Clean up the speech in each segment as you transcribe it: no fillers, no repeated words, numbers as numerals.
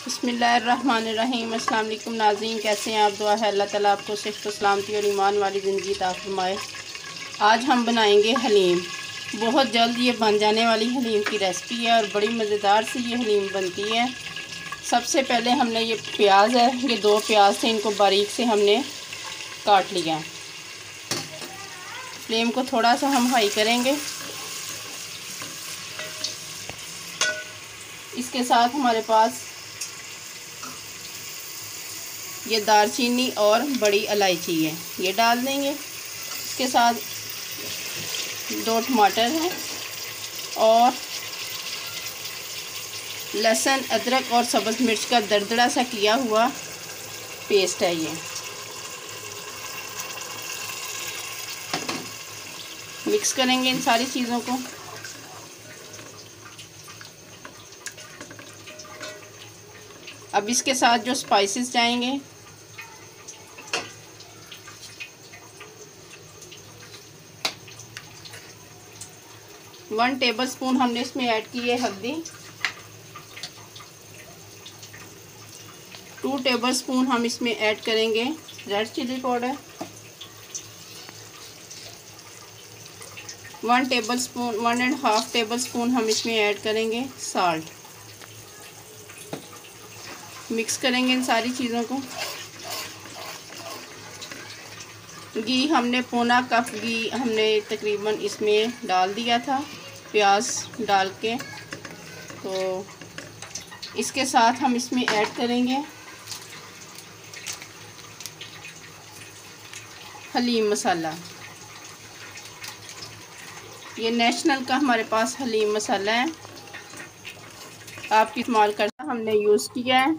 बिस्मिल्लाहिर्रहमानिर्रहीम। अस्सलाम वालेकुम नाज़रीन, कैसे हैं आप? दुआ है अल्लाह ताला आपको सेहत व सलामती और ईमान वाली ज़िंदगी अता फरमाए। आज हम बनाएंगे हलीम। बहुत जल्द ये बन जाने वाली हलीम की रेसिपी है और बड़ी मज़ेदार सी ये हलीम बनती है। सबसे पहले हमने ये प्याज है, ये 2 प्याज थे, इनको बारीक से हमने काट लिया है। फ्लेम को थोड़ा सा हम हाई करेंगे। इसके साथ हमारे पास ये दालचीनी और बड़ी इलायची है, ये डाल देंगे। इसके साथ 2 टमाटर हैं और लहसुन, अदरक और सब्ज़ मिर्च का दरदरा सा किया हुआ पेस्ट है ये। मिक्स करेंगे इन सारी चीज़ों को। अब इसके साथ जो स्पाइसेस जाएंगे, वन टेबलस्पून हमने इसमें ऐड की है हल्दी, 2 टेबलस्पून हम इसमें ऐड करेंगे red chilli powder, 1 and half tablespoon हम इसमें ऐड करेंगे साल्ट। मिक्स करेंगे इन सारी चीज़ों को। घी हमने पौना कप घी हमने तकरीबन इसमें डाल दिया था प्याज डाल के। तो इसके साथ हम इसमें ऐड करेंगे हलीम मसाला। ये नेशनल का हमारे पास हलीम मसाला है, आप इस्तेमाल करना हमने यूज़ किया है।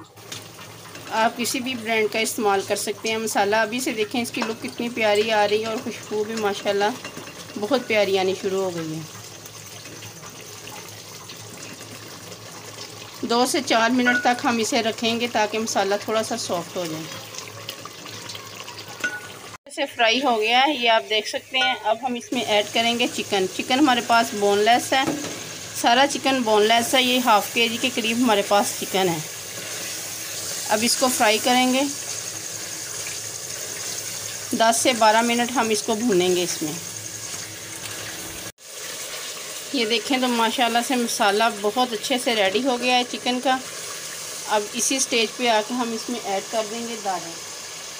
आप किसी भी ब्रांड का इस्तेमाल कर सकते हैं मसाला। अभी से देखें इसकी लुक कितनी प्यारी आ रही है और खुशबू भी माशाल्लाह बहुत प्यारी आनी शुरू हो गई है। 2 से 4 मिनट तक हम इसे रखेंगे ताकि मसाला थोड़ा सा सॉफ्ट हो जाए। इसे फ्राई हो गया है, ये आप देख सकते हैं। अब हम इसमें ऐड करेंगे चिकन। चिकन हमारे पास बोनलेस है, सारा चिकन बोनलेस है। ये हाफ केजी के करीब हमारे पास चिकन है। अब इसको फ्राई करेंगे, 10 से 12 मिनट हम इसको भूनेंगे इसमें। ये देखें तो माशाल्लाह से मसाला बहुत अच्छे से रेडी हो गया है चिकन का। अब इसी स्टेज पे आके हम इसमें ऐड कर देंगे दालें।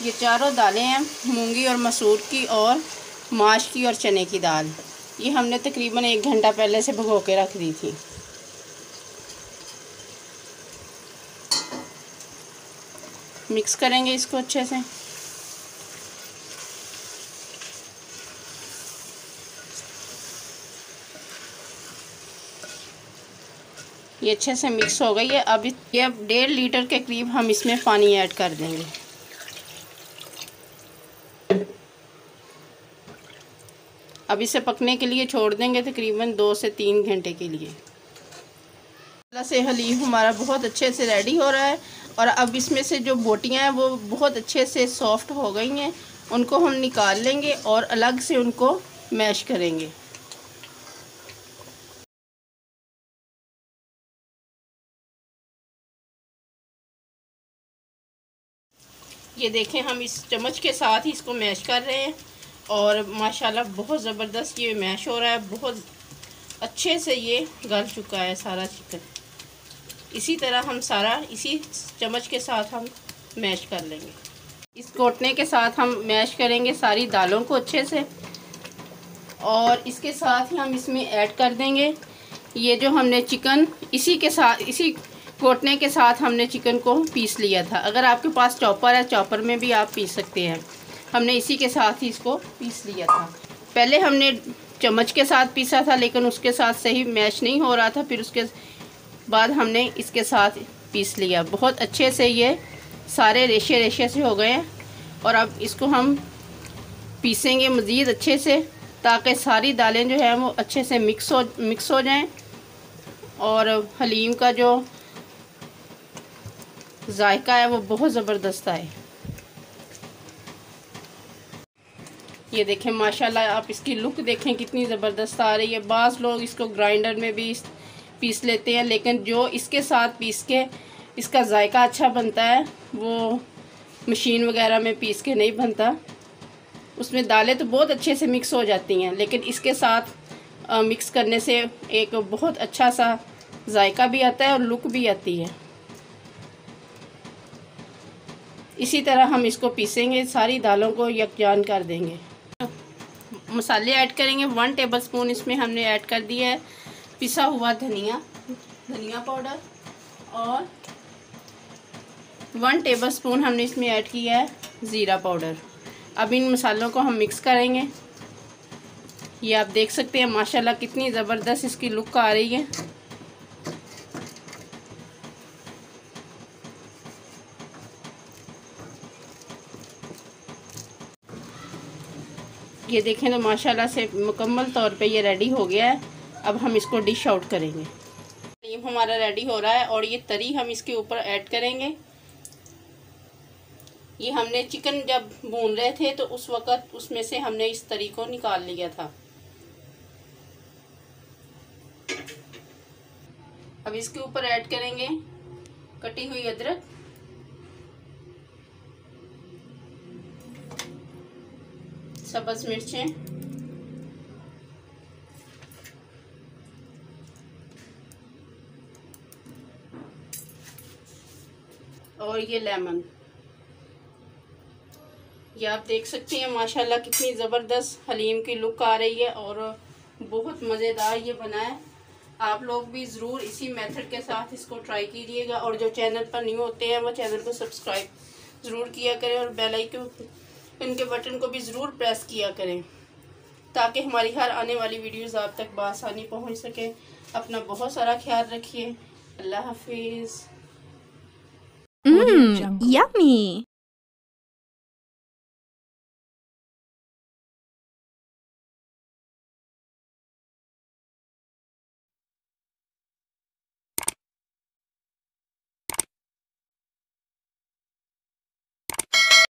ये चारों दालें हैं, मूंगी और मसूर की और माश की और चने की दाल। ये हमने तकरीबन 1 घंटा पहले से भिगो के रख दी थी। मिक्स करेंगे इसको अच्छे से। ये अच्छे से मिक्स हो गई है। अब ये 1.5 लीटर के करीब हम इसमें पानी ऐड कर देंगे। अब इसे पकने के लिए छोड़ देंगे तकरीबन 2 से 3 घंटे के लिए। से हलीम हमारा बहुत अच्छे से रेडी हो रहा है और अब इसमें से जो बोटियां हैं वो बहुत अच्छे से सॉफ्ट हो गई हैं। उनको हम निकाल लेंगे और अलग से उनको मैश करेंगे। ये देखें हम इस चम्मच के साथ ही इसको मैश कर रहे हैं और माशाल्लाह बहुत ज़बरदस्त ये मैश हो रहा है। बहुत अच्छे से ये गल चुका है सारा चिकन। इसी तरह हम सारा इसी चम्मच के साथ हम मैश कर लेंगे। इस घोटने के साथ हम मैश करेंगे सारी दालों को अच्छे से और इसके साथ ही हम इसमें ऐड कर देंगे ये जो हमने चिकन इसी के साथ इसी घोटने के साथ हमने चिकन को पीस लिया था। अगर आपके पास चॉपर है, चॉपर में भी आप पीस सकते हैं। हमने इसी के साथ ही इसको पीस लिया था। पहले हमने चम्मच के साथ पीसा था लेकिन उसके साथ सही मैश नहीं हो रहा था, फिर उसके बाद हमने इसके साथ पीस लिया। बहुत अच्छे से ये सारे रेशे रेशे से हो गए हैं और अब इसको हम पीसेंगे मज़ीद अच्छे से ताकि सारी दालें जो है वो अच्छे से मिक्स हो जाएं और हलीम का जो जायका है वो बहुत ज़बरदस्त आए। ये देखें माशाल्लाह, आप इसकी लुक देखें कितनी ज़बरदस्त आ रही है। बाज़ लोग इसको ग्राइंडर में भी पीस लेते हैं लेकिन जो इसके साथ पीस के इसका जायका अच्छा बनता है, वो मशीन वगैरह में पीस के नहीं बनता। उसमें दालें तो बहुत अच्छे से मिक्स हो जाती हैं, लेकिन इसके साथ मिक्स करने से एक बहुत अच्छा सा जायका भी आता है और लुक भी आती है। इसी तरह हम इसको पीसेंगे, सारी दालों को यकजान कर देंगे। मसाले ऐड करेंगे। 1 टेबलस्पून इसमें हमने ऐड कर दिया है पिसा हुआ धनिया पाउडर, और 1 टेबलस्पून हमने इसमें ऐड किया है ज़ीरा पाउडर। अब इन मसालों को हम मिक्स करेंगे। ये आप देख सकते हैं माशाल्लाह कितनी ज़बरदस्त इसकी लुक आ रही है। ये देखें तो माशाल्लाह से मुकम्मल तौर पे ये रेडी हो गया है। अब हम इसको डिश आउट करेंगे। ये हमारा रेडी हो रहा है और ये तरी हम इसके ऊपर ऐड करेंगे। ये हमने चिकन जब भून रहे थे तो उस वक़्त उसमें से हमने इस तरी को निकाल लिया था। अब इसके ऊपर ऐड करेंगे कटी हुई अदरक, सब्ज़ मिर्चें, और ये लेमन। ये आप देख सकते हैं माशाल्लाह कितनी ज़बरदस्त हलीम की लुक आ रही है और बहुत मज़ेदार ये बना है। आप लोग भी ज़रूर इसी मेथड के साथ इसको ट्राई कीजिएगा, और जो चैनल पर न्यू होते हैं वो चैनल को सब्सक्राइब ज़रूर किया करें और बेल आइकन इनके बटन को भी ज़रूर प्रेस किया करें, ताकि हमारी हर आने वाली वीडियोज़ आप तक बआसानी पहुँच सके। अपना बहुत सारा ख्याल रखिए। अल्लाह हाफिज़। Yummy!